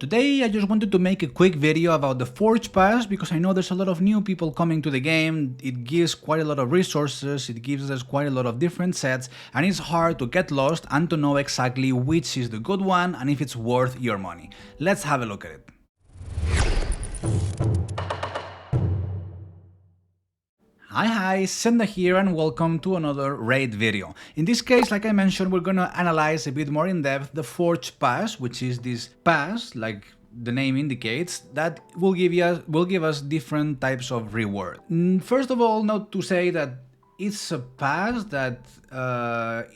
Today I just wanted to make a quick video about the Forge Pass because I know there's a lot of new people coming to the game. It gives quite a lot of resources, it gives us quite a lot of different sets, and it's hard to get lost and to know exactly which is the good one and if it's worth your money. Let's have a look at it. Hi, Senda here and welcome to another raid video. In this case, like I mentioned, we're gonna analyze a bit more in depth the Forge Pass, which is this pass, like the name indicates, that will give us different types of reward. First of all, not to say that it's a pass that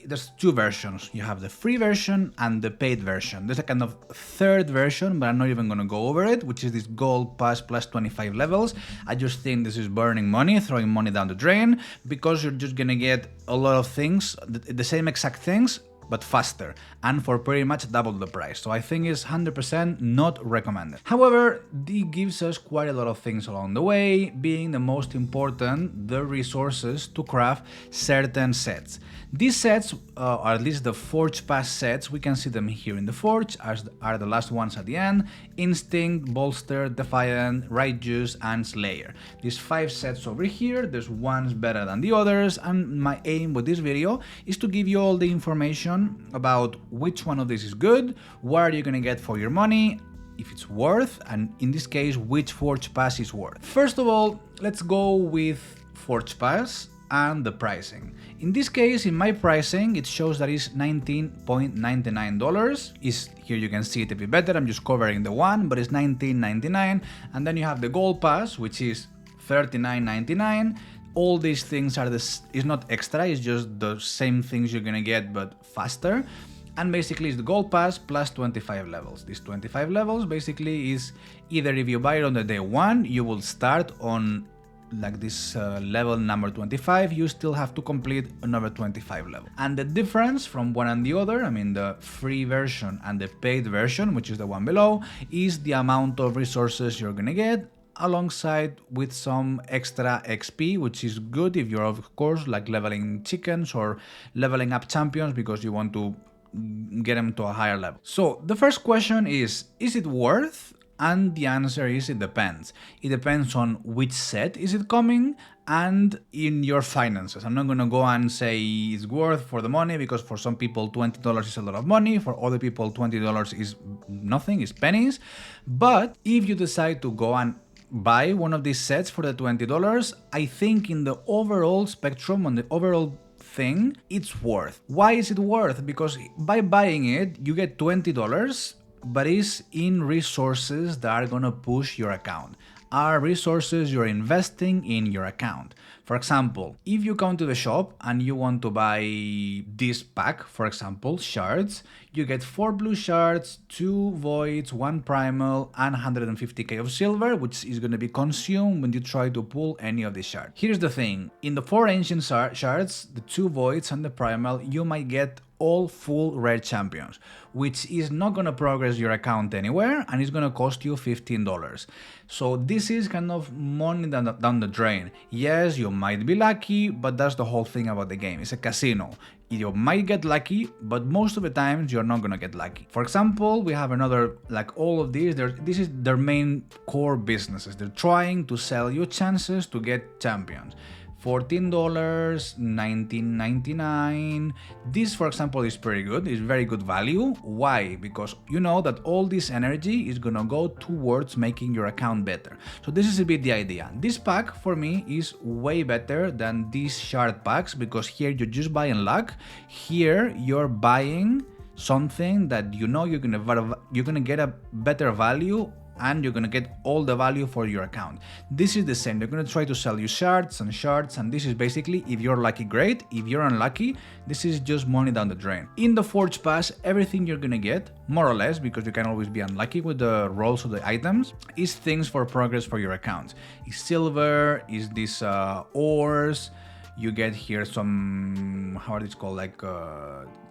there's two versions. You have the free version and the paid version. There's a kind of third version, but I'm not even gonna go over it, which is this gold pass plus 25 levels. I just think this is burning money, throwing money down the drain, because you're just gonna get a lot of things, the same exact things, but faster, and for pretty much double the price. So I think it's 100% not recommended. However, it gives us quite a lot of things along the way, being the most important, the resources to craft certain sets. These sets, or at least the Forge Pass sets, we can see them here in the Forge, as are the last ones at the end: Instinct, Bolster, Defiant, Righteous, and Slayer. These 5 sets over here, there's one's better than the others, and my aim with this video is to give you all the information about which one of these is good, what are you gonna get for your money, if it's worth, and in this case, which Forge Pass is worth. First of all, let's go with Forge Pass and the pricing. In this case, in my pricing, it shows that it's $19.99. Here you can see it a bit better, I'm just covering the one, but it's $19.99. And then you have the Gold Pass, which is $39.99. All these things are is not extra, it's just the same things you're gonna get, but faster. And basically it's the Gold Pass plus 25 levels. These 25 levels basically is either if you buy it on the day one, you will start on like this level number 25, you still have to complete another 25 level. And the difference from one and the other, I mean the free version and the paid version, which is the one below, is the amount of resources you're gonna get, alongside with some extra XP, which is good if you're of course like leveling chickens or leveling up champions because you want to get them to a higher level. So the first question is it worth? And the answer is it depends. It depends on which set is it coming and in your finances. I'm not gonna go and say it's worth for the money, because for some people $20 is a lot of money, for other people $20 is nothing, is pennies. But if you decide to go and buy one of these sets for the $20, I think in the overall spectrum, on the overall thing, it's worth. Why is it worth? Because by buying it, you get $20, but it's in resources that are gonna push your account, are resources you're investing in your account. For example, if you come to the shop and you want to buy this pack, for example, shards, you get 4 blue shards, 2 voids, 1 primal, and 150k of silver, which is going to be consumed when you try to pull any of these shards. Here's the thing, in the 4 ancient shards, the 2 voids and the primal, you might get all full rare champions, which is not going to progress your account anywhere, and it's going to cost you $15. So this is kind of money down the drain. Yes, you might be lucky, but that's the whole thing about the game. It's a casino. You might get lucky, but most of the times you're not going to get lucky. For example, we have another, like all of these, this is their main core businesses. They're trying to sell you chances to get champions. $14, $19.99. This, for example, is pretty good. It's very good value. Why? Because you know that all this energy is gonna go towards making your account better. So this is a bit the idea. This pack for me is way better than these shard packs, because here you're just buying luck. Here you're buying something that you know you're gonna get a better value, and you're gonna get all the value for your account. This is the same. They're gonna try to sell you shards, and this is basically, if you're lucky, great. If you're unlucky, this is just money down the drain. In the Forge Pass, everything you're gonna get, more or less, because you can always be unlucky with the rolls of the items, is things for progress for your account. Is silver, is this ores, you get here some, how are these called, like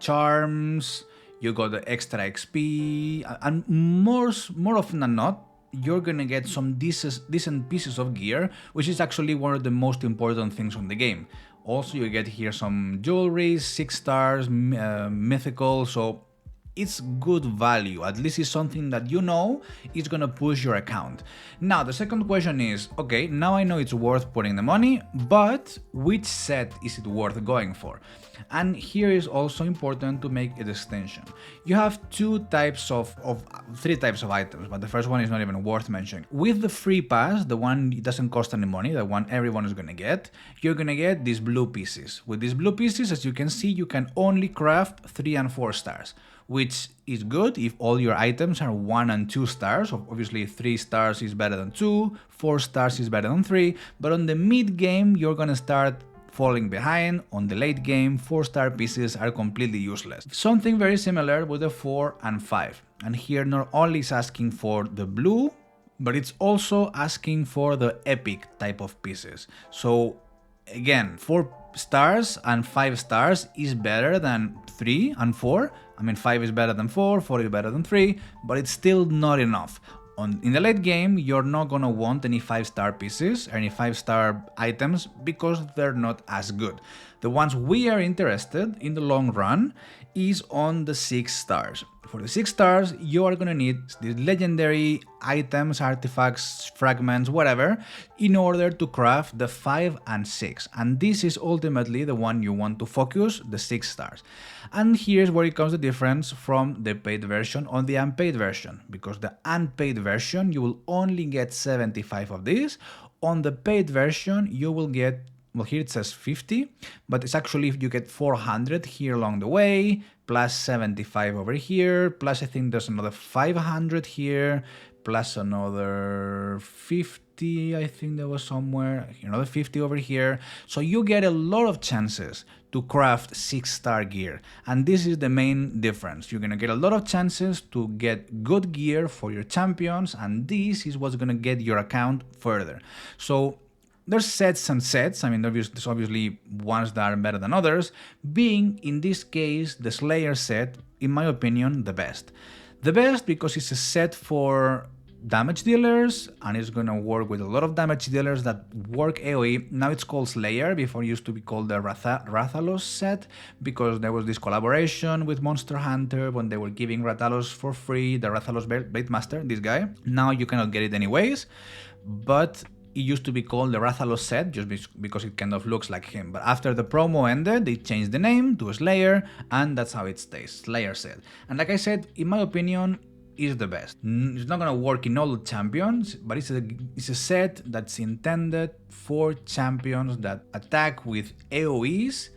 charms, you got the extra XP, and more often than not, you're gonna get some decent pieces of gear, which is actually one of the most important things on the game. Also, you get here some jewelry, 6 stars, mythical, so it's good value. At least it's something that you know is gonna push your account. Now the second question is, okay, now I know it's worth putting the money, but which set is it worth going for? And here is also important to make a distinction. You have three types of items, but the first one is not even worth mentioning. With the free pass, the one it doesn't cost any money, the one everyone is gonna get, you're gonna get these blue pieces. With these blue pieces, as you can see, you can only craft 3 and 4 stars, which is good if all your items are 1 and 2 stars. Obviously 3 stars is better than 2, 4 stars is better than 3, but on the mid game you're gonna start falling behind. On the late game, 4-star pieces are completely useless. Something very similar with the 4 and 5. And here not only is asking for the blue, but it's also asking for the epic type of pieces. So again, 4 stars and 5 stars is better than 3 and 4. I mean, 5 is better than 4, 4 is better than 3, but it's still not enough. In the late game, you're not gonna want any 5-star pieces or any 5-star items because they're not as good. The ones we are interested in the long run is on the 6 stars. For the 6 stars, you are gonna need these legendary items, artifacts, fragments, whatever, in order to craft the 5 and 6. And this is ultimately the one you want to focus, the 6 stars. And here's where it comes the difference from the paid version on the unpaid version, because the unpaid version, you will only get 75 of these. On the paid version, you will get, well, here it says 50, but it's actually if you get 400 here along the way, plus 75 over here, plus I think there's another 500 here, plus another 50, I think there was somewhere, another 50 over here. So you get a lot of chances to craft 6-star gear. And this is the main difference. You're gonna get a lot of chances to get good gear for your champions, and this is what's gonna get your account further. So there's sets and sets. I mean, there's obviously ones that are better than others, being, in this case, the Slayer set, in my opinion, the best. The best because it's a set for damage dealers, and it's gonna work with a lot of damage dealers that work AoE. Now it's called Slayer, before it used to be called the Rathalos set, because there was this collaboration with Monster Hunter when they were giving Rathalos for free, the Rathalos Blade Master, this guy. Now you cannot get it anyways, but it used to be called the Rathalos set just because it kind of looks like him. But after the promo ended, they changed the name to Slayer, and that's how it stays, Slayer set. And like I said, in my opinion, is the best. It's not gonna work in all champions, but it's a set that's intended for champions that attack with AoEs,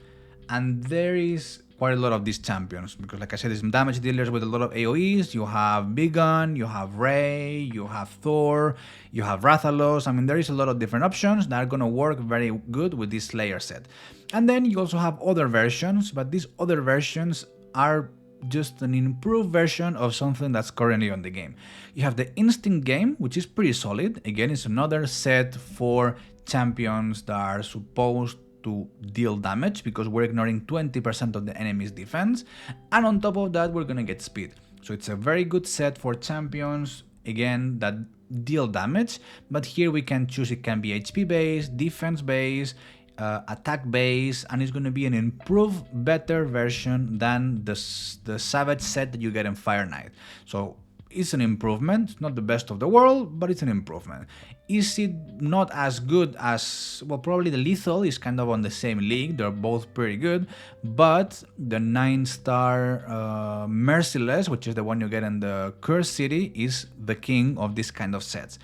and there is quite a lot of these champions, because like I said, there's some damage dealers with a lot of AoEs. You have Bigon, you have Rey, you have Thor, you have Rathalos. I mean, there is a lot of different options that are gonna work very good with this Slayer set. And then you also have other versions, but these other versions are just an improved version of something that's currently on the game. You have the Instinct game, which is pretty solid. Again, it's another set for champions that are supposed to deal damage, because we're ignoring 20% of the enemy's defense, and on top of that we're gonna get speed. So it's a very good set for champions, again, that deal damage, but here we can choose, it can be HP based, defense based, attack base, and it's going to be an improved, better version than the Savage set that you get in Fire Knight. So it's an improvement, not the best of the world, but it's an improvement. Is it not as good as, well, probably the Lethal is kind of on the same league, they're both pretty good, but the 9-star Merciless, which is the one you get in the Cursed City, is the king of this kind of sets.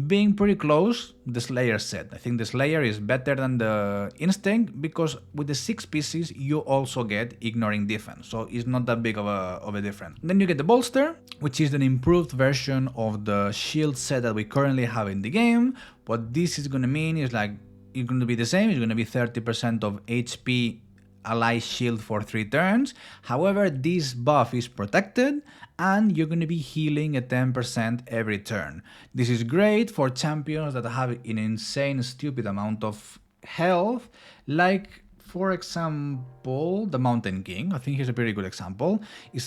Being pretty close, the Slayer set. I think the Slayer is better than the Instinct, because with the 6 pieces you also get ignoring defense, so it's not that big of a difference. Then you get the Bolster, which is an improved version of the shield set that we currently have in the game. What this is going to mean is, like, it's going to be the same, it's going to be 30% of HP ally shield for 3 turns. However, this buff is protected, and you're going to be healing at 10% every turn. This is great for champions that have an insane, stupid amount of health, like, for example, the Mountain King. I think here's a pretty good example. It's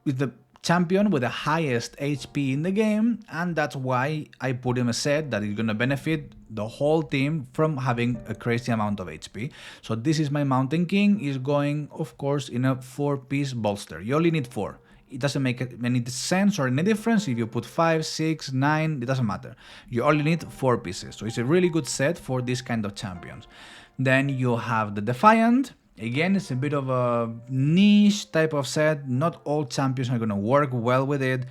the champion with the highest HP in the game, and that's why I put him a set that is going to benefit the whole team from having a crazy amount of HP. So this is my Mountain King, is going, of course, in a 4-piece bolster. You only need 4. it doesn't make any sense or any difference if you put 5, 6, 9, it doesn't matter. You only need 4 pieces, so it's a really good set for this kind of champions. Then you have the Defiant. Again, it's a bit of a niche type of set. Not all champions are going to work well with it.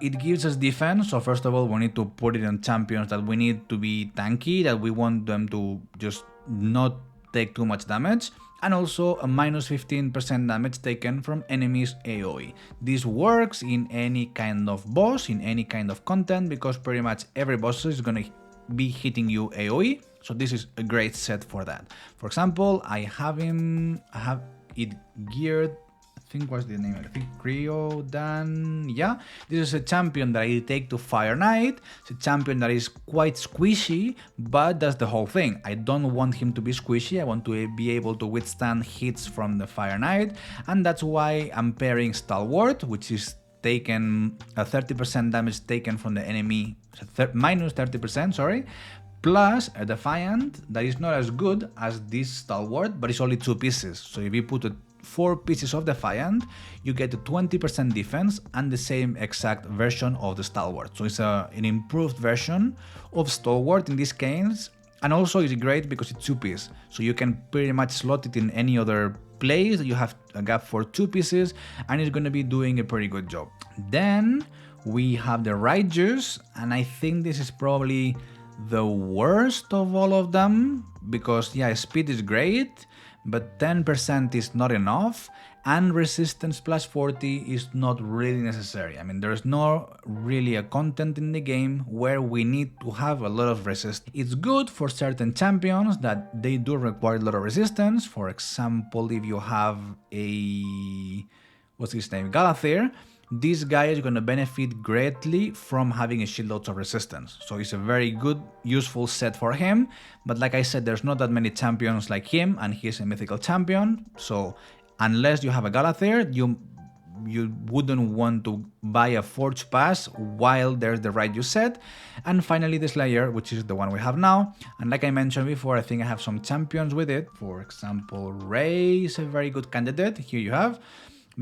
It gives us defense, so first of all we need to put it on champions that we need to be tanky, that we want them to just not take too much damage, and also a minus 15% damage taken from enemies AoE. This works in any kind of boss, in any kind of content, because pretty much every boss is gonna be hitting you AoE, so this is a great set for that. For example, I have it geared, I think what's the name? I think Cryodan. Yeah, this is a champion that I take to Fire Knight. It's a champion that is quite squishy, but that's the whole thing. I don't want him to be squishy. I want to be able to withstand hits from the Fire Knight, and that's why I'm pairing Stalwart, which is taken a 30% damage taken from the enemy, minus 30%, sorry, plus a Defiant that is not as good as this Stalwart, but it's only 2 pieces. So if you put 4 pieces of Defiant, you get a 20% defense and the same exact version of the Stalwart. So it's an improved version of Stalwart in this case, and also it's great because it's 2 piece, so you can pretty much slot it in any other place. You have a gap for 2 pieces and it's going to be doing a pretty good job. Then we have the Righteous, and I think this is probably the worst of all of them, because yeah, speed is great, but 10% is not enough, and resistance plus 40 is not really necessary. I mean, there's no really a content in the game where we need to have a lot of resistance. It's good for certain champions that they do require a lot of resistance. For example, if you have a, what's his name, Galathir, this guy is going to benefit greatly from having a shitload of resistance. So it's a very good, useful set for him. But like I said, there's not that many champions like him, and he's a mythical champion. So unless you have a Galathir, you wouldn't want to buy a Forge Pass while there's the Righteous set. And finally the Slayer, which is the one we have now. And like I mentioned before, I think I have some champions with it. For example, Ray is a very good candidate. Here you have,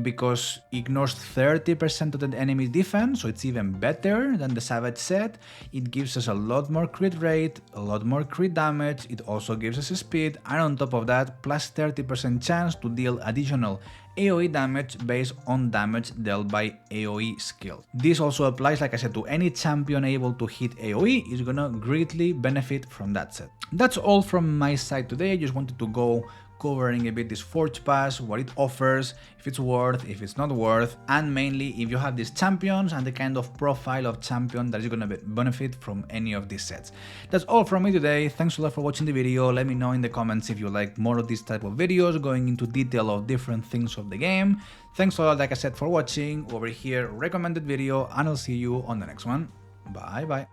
because ignores 30% of the enemy's defense, so it's even better than the Savage set. It gives us a lot more crit rate, a lot more crit damage, it also gives us speed, and on top of that, plus 30% chance to deal additional AoE damage based on damage dealt by AoE skill. This also applies, like I said, to any champion able to hit AoE is gonna greatly benefit from that set. That's all from my side today. I just wanted to go covering a bit this Forge Pass, what it offers, if it's worth, if it's not worth, and mainly if you have these champions and the kind of profile of champion that is going to benefit from any of these sets. That's all from me today. Thanks a lot for watching the video. Let me know in the comments if you like more of this type of videos going into detail of different things of the game. Thanks a lot, like I said, for watching. Over here, recommended video, and I'll see you on the next one. Bye bye.